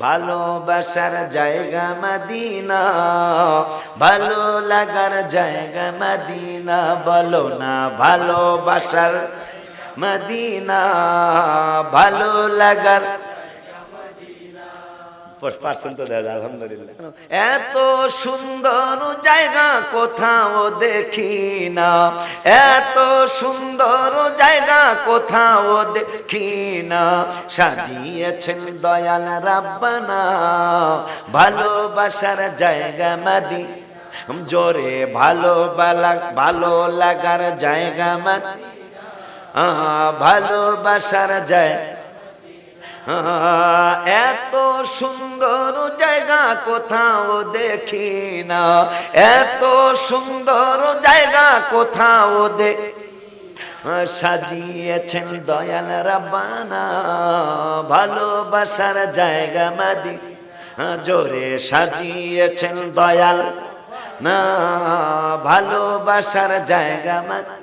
ভালোবাসার জায়গা মদিনা, ভালো লাগার জায়গা মদিনা। বলো না ভালোবাসার মদিনা, ভালো লাগার পার্সেন্ট তো দেয় আলহামদুলিল্লাহ। এত সুন্দর জায়গা কোথাও দেখি না, এত সুন্দর জায়গা কোথাও দেখি না। সাজিয়েছেন দয়াল রাব্বানা ভালোবাসার জায়গা মদিনা। জোরে ভালো লাগার জায়গা মদিনা, ভালোবাসার জায়গা। এত সুন্দর জায়গা কোথাও দেখি না, এত সুন্দর জায়গা কোথাও সাজিয়েছেন দয়াল রাব্বানা ভালোবাসার জায়গা মদিনা। জোরে সাজিয়েছেন দয়াল না ভালোবাসার জায়গা মদিনা।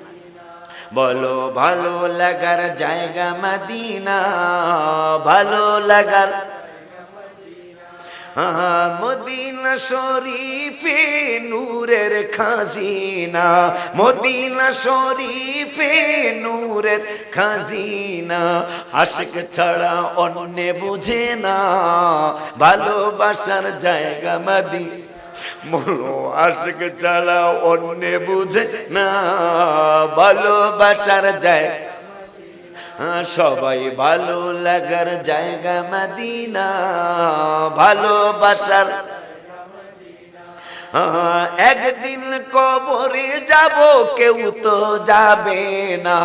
বলো ভালো লাগার জায়গা মদিনা, ভালো লাগার মদিনা শরীফে নূরের খাজিনা, মদিনা শরীফে নূরের খাজিনা। আশিক ছাড়া অন্য বুঝে না ভালোবাসার জায়গা মদিনা। বলো আশিক ছাড়া অন্য বুঝে না ভালোবাসার জায়গা। সবাই ভালো লাগার জায়গা মদিনা, ভালোবাসার। একদিন কবরে যাব কেউ তো যাবে না,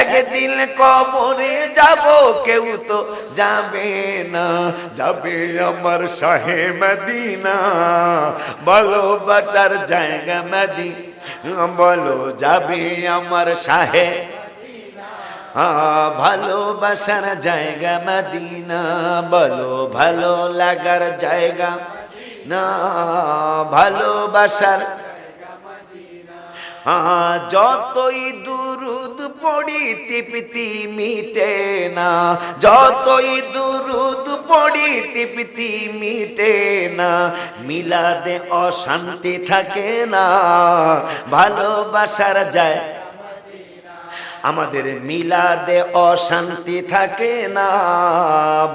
একদিন কবরে যাব কেউ তো যাবে না। যাবে আমার শাহে মদিনা ভালোবাসার জায়গা মদিনা। বলো যাবে আমার শাহে ভালোবাসার জায়গা মদিনা। বলো ভালো লাগার জায়গা না ভালোবাসার। যতই দুরুদ পড়ি তৃপ্তি মিটে না, যতই দুরুদ পড়ি তৃপ্তি মিটে না। মিলাদে অশান্তি থাকে না ভালোবাসার জায়গা। আমাদের মিলাদে অশান্তি থাকে না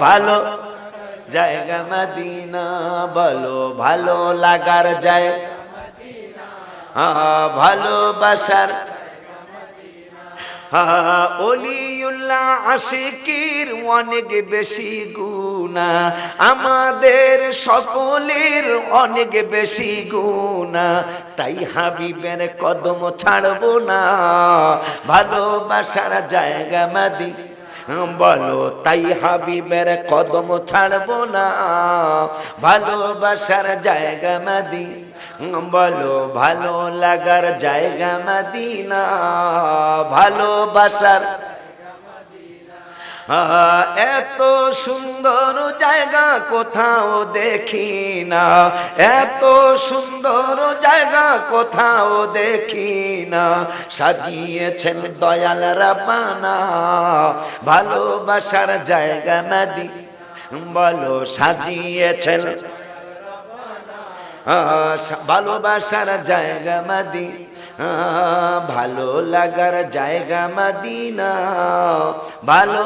ভালো জায়গা মদিনা। বলো ভালো লাগার জায়গা ভালোবাসার। ওলিউল্লাহ আশিকির অনেক বেশি গুনাহ, আমাদের সকলের অনেক বেশি গুনাহ। তাই হাবিবের কদম ছাড়বো না ভালোবাসার জায়গা মদিনা। বলো তাই হাবিবের কদম ছাড়বো না ভালোবাসার জায়গা মদিনা। বলো ভালো লাগার জায়গা মদিনা, ভালোবাসার। এত সুন্দর জায়গা কোথাও দেখি না, এত সুন্দর জায়গা কোথাও দেখি না। সাজিয়েছেন দয়াল রাব্বানা ভালোবাসার জায়গা মদিনা। বলো সাজিয়েছেন ভালোবাসার জায়গা মদিনা, ভালো লাগার জায়গা মদিনা। ভালো